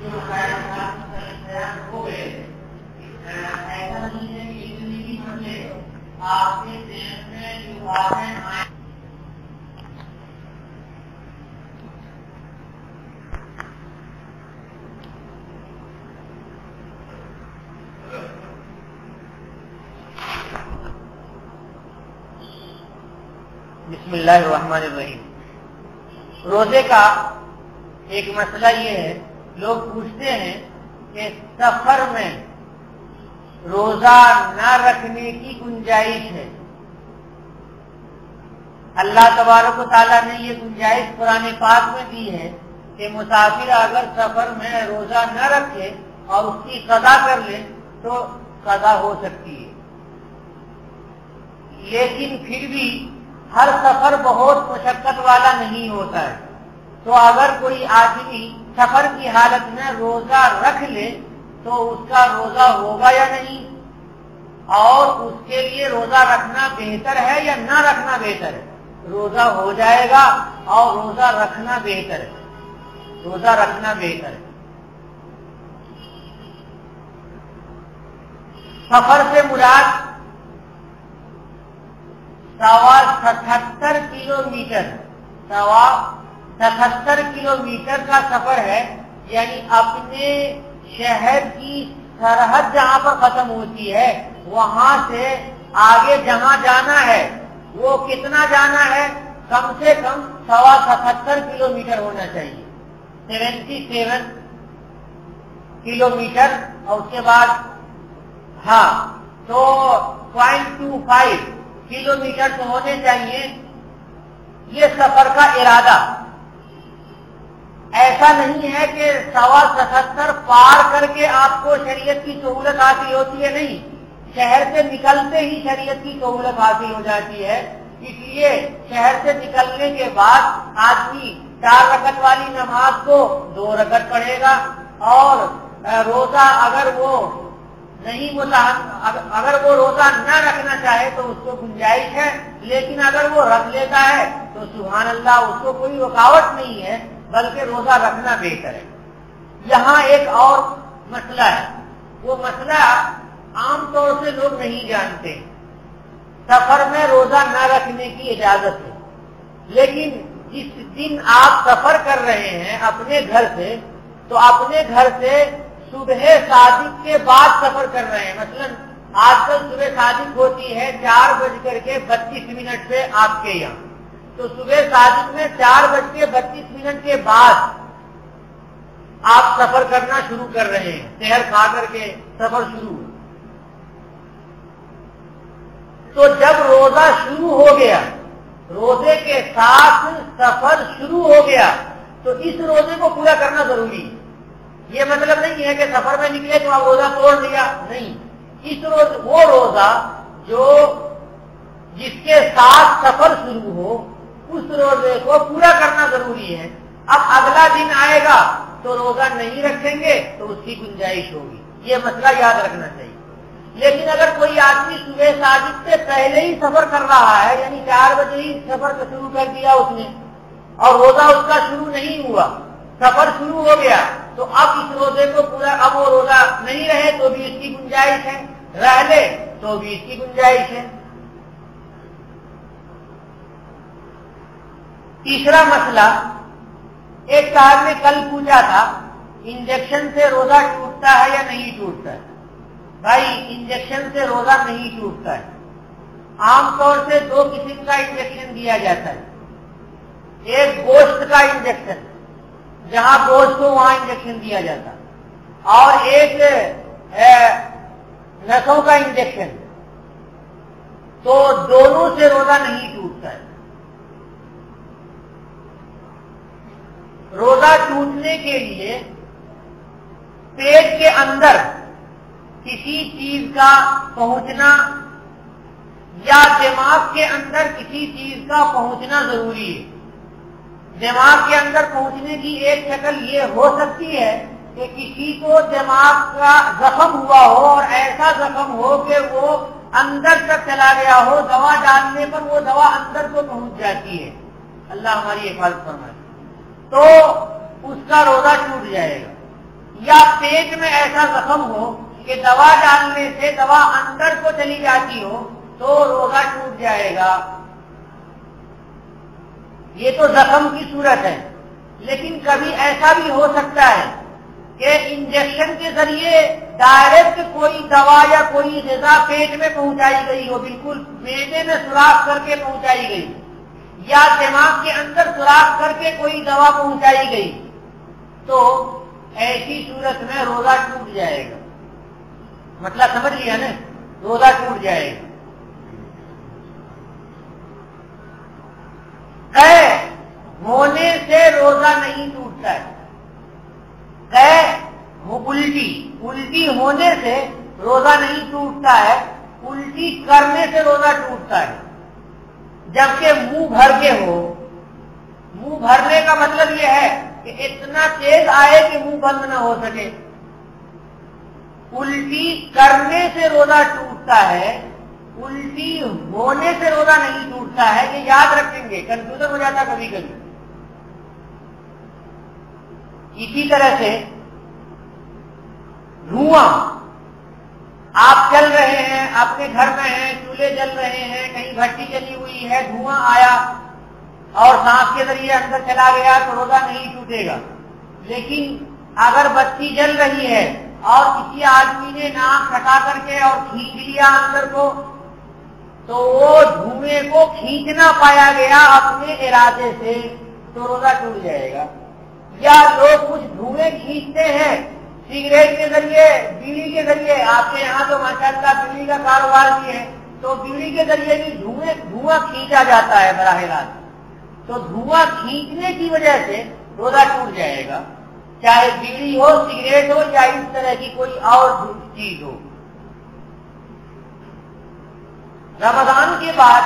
جو مسائل ہو گئے ایسا نہیں ہے کہ اتنی بھی مسئلے آپ کے ذہن میں جو باتیں آئیں بسم اللہ الرحمن الرحیم۔ روزے کا ایک مسئلہ یہ ہے، لوگ پوچھتے ہیں کہ سفر میں روزہ نہ رکھنے کی گنجائش ہے۔ اللہ تبارک و تعالیٰ نے یہ گنجائش قرآن پاک میں دی ہے کہ مسافر اگر سفر میں روزہ نہ رکھے اور اس کی قضا کر لے تو قضا ہو سکتی ہے، لیکن پھر بھی ہر سفر بہت مشقت والا نہیں ہوتا ہے، تو اگر کوئی آدمی سفر کی حالت میں روزہ رکھ لے تو اس کا روزہ ہوگا یا نہیں، اور اس کے لیے روزہ رکھنا بہتر ہے یا نہ رکھنا بہتر ہے؟ روزہ ہو جائے گا اور روزہ رکھنا بہتر ہے، روزہ رکھنا بہتر ہے۔ سفر سے مراد 77 کلومیٹر 77 کلومیٹر کا سفر ہے، یعنی اپنے شہر کی سرحد جہاں پر ختم ہوتی ہے وہاں سے آگے جہاں جانا ہے وہ کتنا جانا ہے؟ کم سے کم 77 کلومیٹر ہونا چاہیے، 77 کلومیٹر، اور اس کے بعد تو 0.25 کلومیٹر تو ہونے چاہیے۔ یہ سفر کا ارادہ ایسا نہیں ہے کہ 77 پار کر کے آپ کو شریعت کی سہولت حاصل ہوتی ہے، نہیں، شہر سے نکلتے ہی شریعت کی سہولت حاصل ہو جاتی ہے۔ اس لیے شہر سے نکلنے کے بعد آدمی 4 رکعت والی نماز کو 2 رکعت پڑھے گا، اور روزہ اگر وہ روزہ نہ رکھنا چاہے تو اس کو گنجائش ہے، لیکن اگر وہ رکھ لیتا ہے تو سبحان اللہ، اس کو کوئی رکاوٹ نہیں ہے، بلکہ روزہ رکھنا بہتر ہے۔ یہاں ایک اور مسئلہ ہے، وہ مسئلہ عام طور سے لوگ نہیں جانتے۔ سفر میں روزہ نہ رکھنے کی اجازت ہے، لیکن جس دن آپ سفر کر رہے ہیں اپنے گھر سے، تو اپنے گھر سے صبح صادق کے بعد سفر کر رہے ہیں، مثلا آج کل صبح صادق ہوتی ہے 4:32 پہ آپ کے یہاں، تو صبح صادق میں 4:32 کے بعد آپ سفر کرنا شروع کر رہے ہیں، سحر کھا کر کے سفر شروع۔ تو جب روزہ شروع ہو گیا، روزے کے ساتھ سفر شروع ہو گیا، تو اس روزے کو پورا کرنا ضروری ہے۔ یہ مطلب نہیں ہے کہ سفر میں نکلے تو آپ روزہ توڑ دیا، نہیں، وہ روزہ جو جس کے ساتھ سفر شروع ہو اس روزے کو پورا کرنا ضروری ہے۔ اب اگلا دن آئے گا تو روزہ نہیں رکھیں گے تو اس کی گنجائش ہوگی، یہ مسئلہ یاد رکھنا چاہیے۔ لیکن اگر کوئی آدمی صبح صادق سے پہلے ہی سفر کر رہا ہے، یعنی 4 بجے ہی سفر کا شروع کر دیا اس نے، اور روزہ اس کا شروع نہیں ہوا، سفر شروع ہو گیا، تو اب اس روزے کو پورا، اب وہ روزہ نہیں رہے تو بھی اس کی گنجائش ہے، رہ لے تو بھی اس کی گنجائش ہے۔ تیسرا مسئلہ، ایک صاحب نے کل پوچھا تھا انجیکشن سے روزہ ٹوٹتا ہے یا نہیں ٹوٹتا ہے؟ بھائی انجیکشن سے روزہ نہیں ٹوٹتا ہے۔ عام طور سے 2 قسم کا انجیکشن دیا جاتا ہے، ایک گوشت کا انجیکشن، جہاں گوشت ہو وہاں انجیکشن دیا جاتا، اور ایک نسوں کا انجیکشن، تو دونوں سے روزہ نہیں ٹوٹتا ہے۔ روزہ ٹوٹنے کے لیے پیٹ کے اندر کسی چیز کا پہنچنا یا دماغ کے اندر کسی چیز کا پہنچنا ضروری ہے۔ دماغ کے اندر پہنچنے کی ایک شکل یہ ہو سکتی ہے کہ کسی کو دماغ کا زخم ہوا ہو اور ایسا زخم ہو کہ وہ اندر تک چلا گیا ہو، دوا ڈالنے پر وہ دوا اندر کو پہنچ جاتی ہے، اللہ ہماری حفاظت فرمائے، تو اس کا روزہ ٹوٹ جائے گا۔ یا پیٹ میں ایسا زخم ہو کہ دوا ڈالنے سے دوا اندر کو چلی جاتی ہو تو روزہ ٹوٹ جائے گا. یہ تو زخم کی صورت ہے. لیکن کبھی ایسا بھی ہو سکتا ہے کہ انجیکشن کے ذریعے ڈائریکٹ کوئی دوا یا کوئی غذا پیٹ میں پہنچائی گئی ہو، بالکل معدے میں سوراخ کر کے پہنچائی گئی، یا دماغ کے اندر سوراخ کر کے کوئی دوا پہنچائی گئی، تو ایسی صورت میں روزہ ٹوٹ جائے گا. مطلب سمجھ لیا نا، روزہ ٹوٹ جائے گا. ہونے سے روزہ نہیں ٹوٹتا ہے. الٹی ہونے سے روزہ نہیں ٹوٹتا ہے، الٹی کرنے سے روزہ ٹوٹتا ہے. جبکہ منہ بھر کے ہو، منہ بھرنے کا مطلب یہ ہے کہ اتنا تیز آئے کہ منہ بند نہ ہو سکے. الٹی کرنے سے روزہ ٹوٹتا ہے، الٹی ہونے سے روزہ نہیں ٹوٹتا ہے. یہ یاد رکھیں گے، کنفیوژن ہو جاتا کبھی کبھی. اسی طرح سے دھواں، آپ چل رہے ہیں، اپنے گھر میں ہیں، چولہے جل رہے ہیں، کہیں بھٹی جلی ہوئی ہے، دھواں آیا اور سانس کے ذریعے اندر چلا گیا تو روزہ نہیں ٹوٹے گا. لیکن اگر بتی جل رہی ہے اور کسی آدمی نے ناک ہٹا کر کے اور کھینچ لیا اندر کو، تو وہ دھوئیں کو کھینچنا پایا گیا اپنے ارادے سے، تو روزہ ٹوٹ جائے گا. یا لوگ کچھ دھوئیں کھینچتے ہیں سگریٹ کے ذریعے، بیڑی کے ذریعے. آپ کے یہاں تو ماشاءاللہ بیڑی کا کاروبار بھی ہے، تو بیڑی کے ذریعے بھی دھواں کھینچا جاتا ہے براہ راست. تو دھواں کھینچنے کی وجہ سے روزہ ٹوٹ جائے گا، چاہے بیڑی ہو، سگریٹ ہو، یا اس طرح کی کوئی اور چیز ہو. رمضان کے بعد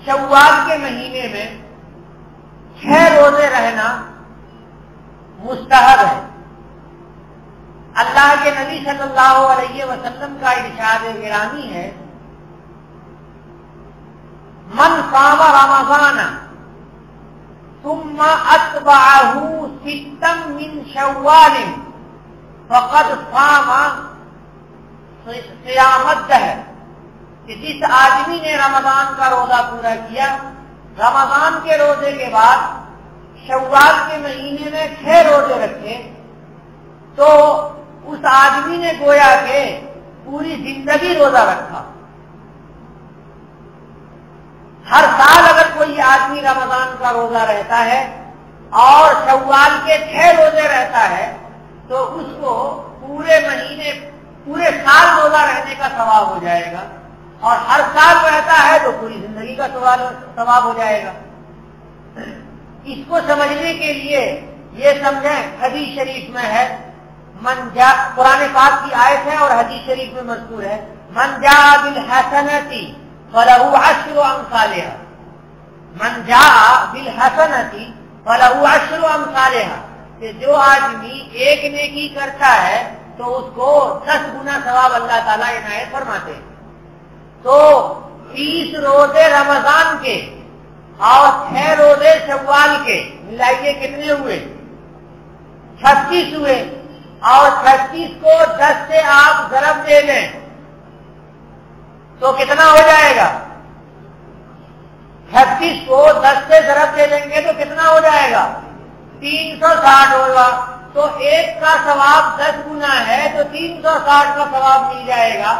شوال کے مہینے میں 6 روزے رہنا مستحب ہے. اللہ کے نبی صلی اللہ علیہ وسلم کا ارشاد گرامی ہے، من صام رمضان ثم اتبعه ستا من شوال فقد صام صيام الدهر. کہ جس آدمی نے رمضان کا روزہ پورا کیا، رمضان کے روزے کے بعد شوال کے مہینے میں 6 روزے رکھے، تو اس آدمی نے گویا کہ پوری زندگی روزہ رکھا. ہر سال اگر کوئی آدمی رمضان کا روزہ رہتا ہے اور شوال کے 6 روزے رہتا ہے، تو اس کو پورے مہینے، پورے سال روزہ رہنے کا ثواب ہو جائے گا. اور ہر سال رہتا ہے تو پوری زندگی کا ثواب ہو جائے گا. اس کو سمجھنے کے لیے یہ سمجھیں، حدیث شریف میں ہے، قرآن پاک کی آیت ہے اور حدیث شریف میں مذکور ہے، من جاء بالحسنۃ فلہ عشر امثالها. من جاء بالحسنۃ فلہ عشر امثالها. کہ جو آدمی ایک نیکی کرتا ہے تو اس کو 10 گنا ثواب اللہ تعالیٰ عنایت فرماتے ہیں. تو 30 روزے رمضان کے اور 6 روزے شوال کے ملائیے کتنے ہوئے؟ 36 ہوئے. اور 36 کو 10 سے آپ ضرب دے لیں تو کتنا ہو جائے گا؟ 36 کو 10 سے ضرب دے لیں گے تو کتنا ہو جائے گا؟ 360 ہوگا. تو ایک کا ثواب 10 گنا ہے تو 360 کا ثواب مل جائے گا.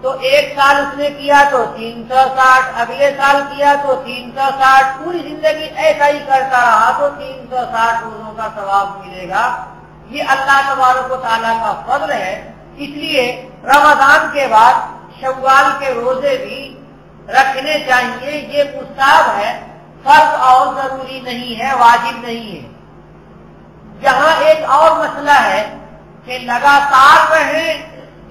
تو ایک سال اس نے کیا تو 360، اگلے سال کیا تو 360، پوری زندگی ایسا ہی کرتا رہا تو 360 روزوں کا ثواب ملے گا. یہ اللہ تبارک و تعالیٰ کا فضل ہے. اس لیے رمضان کے بعد شوال کے روزے بھی رکھنے چاہیے. یہ مستحب ہے، فرض اور ضروری نہیں ہے، واجب نہیں ہے. یہاں ایک اور مسئلہ ہے کہ لگاتار رہیں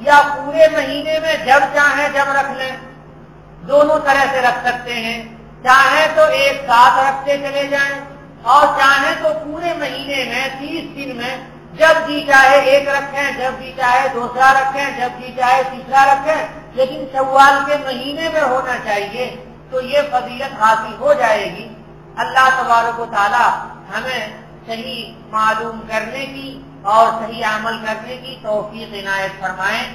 یا پورے مہینے میں جب چاہیں جب رکھ لیں. دونوں طرح سے رکھ سکتے ہیں. چاہیں تو ایک ساتھ رکھتے چلے جائیں اور چاہیں تو پورے مہینے میں 30 دن میں جب جی چاہے ایک رکھیں، جب جی چاہے دوسرا رکھیں، جب جی چاہے تیسرا رکھیں. لیکن شوال کے مہینے میں ہونا چاہیے تو یہ فضیلت حاصل ہو جائے گی. اللہ تبارک و تعالی ہمیں صحیح معلوم کرنے کی اور صحیح عمل کرنے کی توفیق عنایت فرمائیں.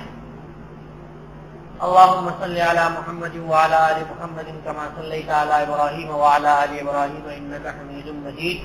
اللهم صل على محمد وعلى آل محمد كما صليت على إبراهيم وعلى آل إبراهيم إنك حميد مجيد.